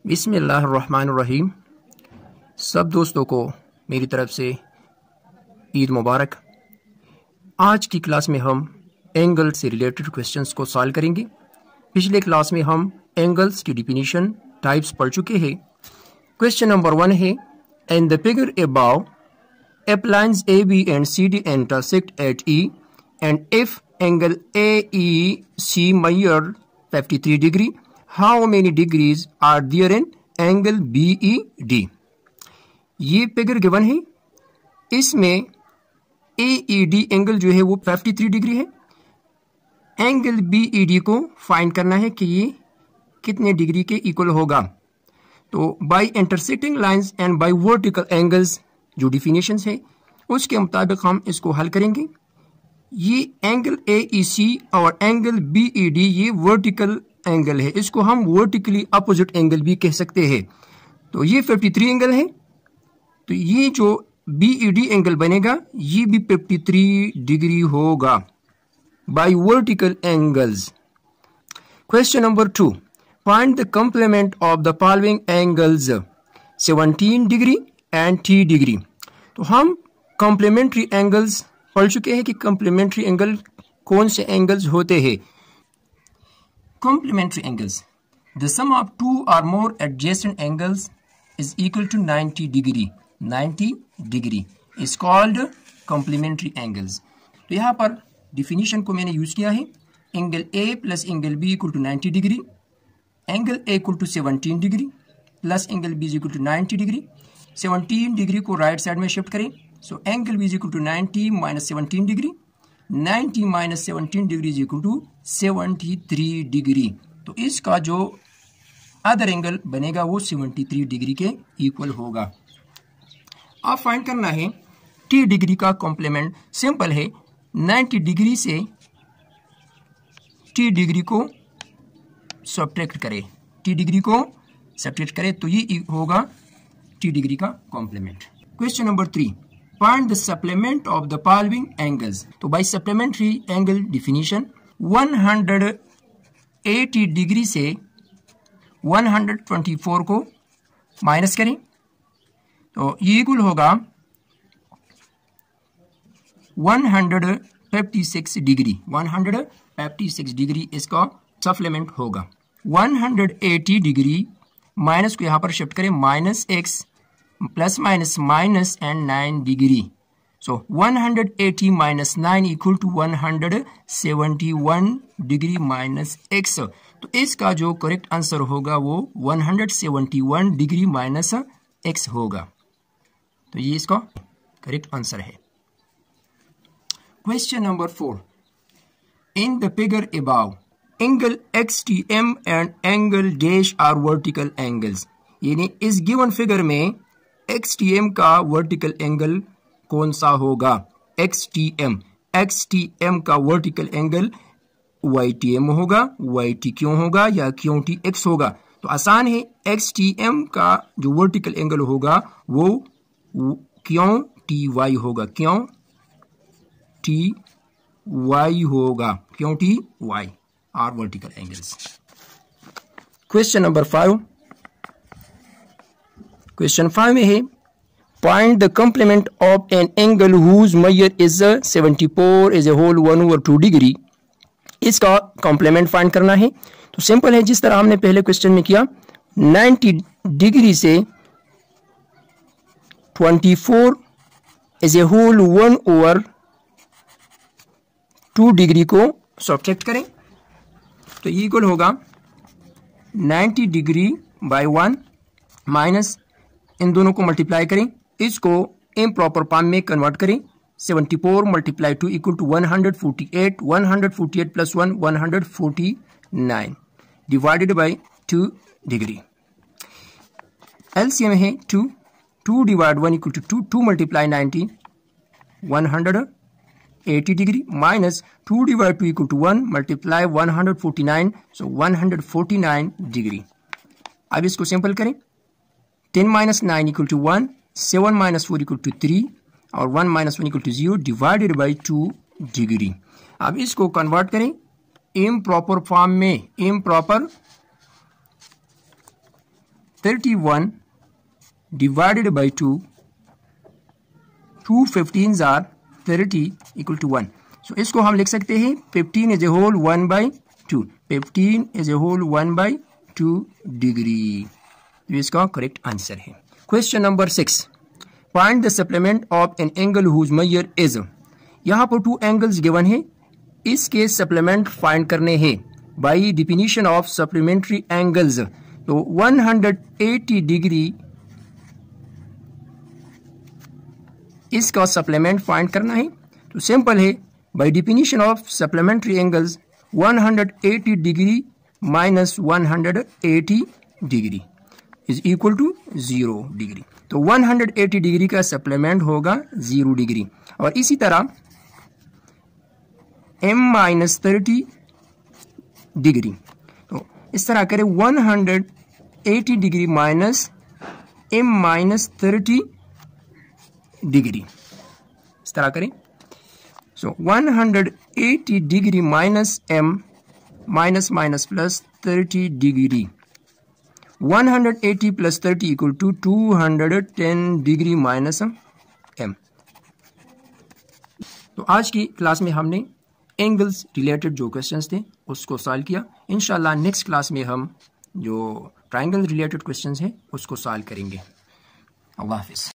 बिस्मिल्लाहिर्रहमानिर्रहीम। सब दोस्तों को मेरी तरफ से ईद मुबारक। आज की क्लास में हम एंगल से रिलेटेड क्वेश्चंस को सॉल्व करेंगे। पिछले क्लास में हम एंगल्स की डिफिनीशन टाइप्स पढ़ चुके हैं। क्वेश्चन नंबर 1 है, इन the figure above if lines AB and CD intersect at E and if angle AEC measure 53 degree, how many degrees are there in angle BED? ये figure given है। इसमें AED angle जो है वो 53 degree है। Angle BED को find करना है कि ये कितने डिग्री के इक्वल होगा। तो by intersecting lines and by vertical angles जो डिफिनेशन है उसके मुताबिक हम इसको हल करेंगे। ये एंगल AEC और एंगल BED ये वर्टिकल एंगल है, इसको हम वर्टिकली अपोजिट एंगल भी कह सकते हैं। तो ये 53 एंगल है, तो ये जो BED एंगल बनेगा ये भी 53 डिग्री होगा bye vertical angles. Question number 2, find the complement of the following angles 17 degree and 3 degree. तो हम कॉम्प्लीमेंट्री एंगल्स पढ़ चुके हैं कि कॉम्प्लीमेंट्री एंगल कौन से एंगल्स होते हैं। Complementary angles, the sum of two or more adjacent angles is equal to 90 degree. 90 degree is called complementary angles. तो यहाँ पर डिफिनीशन को मैंने यूज किया है, angle A plus angle B equal to 90 degree, angle A equal to 17 degree plus angle B is equal to 90 degree. 17 degree को right side में shift करें, so angle B is equal to 90 minus 17 degree. 90 minus 17 degree is equal to 73 degree. तो इसका जो other angle बनेगा वो 73 degree के equal होगा। अब फाइंड करना है T डिग्री का कॉम्प्लीमेंट। सिंपल है, 90 डिग्री से T डिग्री को सब्ट्रैक्ट करें, T डिग्री को सब्ट्रैक्ट करें तो ये होगा T डिग्री का complement. Question number 3, find the supplement of the following angles. तो by supplementary angle definition 180 degree से 124 को माइनस करें तो ये इक्वल होगा 156 डिग्री। 156 डिग्री इसका सप्लीमेंट होगा। 180 डिग्री माइनस को यहाँ पर शिफ्ट करें, minus x plus minus minus and 9 degree. So 180 minus 9 equal to 171 degree minus x. तो इसका जो करेक्ट आंसर होगा वो 171 डिग्री माइनस एक्स होगा। तो ये इसका करेक्ट आंसर है। Question number 4, in the figure above angle XTM and angle dash are vertical angles. यानी इस गिवन फिगर में XTM का वर्टिकल एंगल कौन सा होगा। XTM का वर्टिकल एंगल YTM होगा। YT क्यों होगा या क्यों TX होगा। तो आसान है, XTM का जो वर्टिकल एंगल होगा वो क्यों TY होगा। क्यों TY होगा, क्यों TY are vertical angles. Question number 5, question 5 में है, find the complement of an angle whose measure is 74 is a whole 1/2 degree. इसका कॉम्प्लीमेंट फाइंड करना है। तो सिंपल है, जिस तरह हमने पहले क्वेश्चन में किया, 90 डिग्री से 24 इज ए होल 1/2 डिग्री को सब्ट्रैक्ट करें तो इक्वल होगा 90 डिग्री बाय 1 माइनस इन दोनों को मल्टीप्लाई करें, इसको इम्प्रॉपर फॉर्म में कन्वर्ट करें। 74 multiply 2 equal to 148, 148 plus 1 149 divided by 2 degree. LCM है 2, 2 divide 1 equal to 2, 2 multiply 90 180 degree minus 2 divide 2 equal to 1 multiply 149, so 149 degree. अब इसको सिंपल करें, 10 minus 9 equal to 1, 7 minus 4 equal to 3 और 1 minus 1 equal to 0 divided by 2 degree. अब इसको convert करें improper form में, improper 31 divided by 2, 2 15s are 30 equal to 1. So इसको हम लिख सकते हैं 15 is a whole 1 by 2. 15 is a whole 1 by 2 degree. तो इसका करेक्ट आंसर है. Question number 6. Find the supplement of an angle whose measure is. यहाँ पर 2 एंगल्स गिवन है, इसके सप्लीमेंट फाइंड करने हैं by definition of supplementary angles. तो 180 डिग्री इसका सप्लीमेंट फाइंड करना है. तो सिंपल है, by definition of supplementary angles 180 degree minus 180 degree is equal to 0 degree. तो 180 डिग्री का सप्लीमेंट होगा 0 डिग्री. और इसी तरह m माइनस 30 डिग्री. तो इस तरह करें 180 degree minus m minus 30 degree. इस तरह करें. So 180 degree minus m minus minus plus 30 degree. 180 plus 30 equal to 210 degree minus m. तो आज की क्लास में हमने एंगल्स रिलेटेड जो क्वेश्चंस थे उसको सॉल्व किया. इंशाल्लाह नेक्स्ट क्लास में हम जो ट्रायंगल रिलेटेड क्वेश्चंस हैं उसको सॉल्व करेंगे. अल्लाह हाफिज़.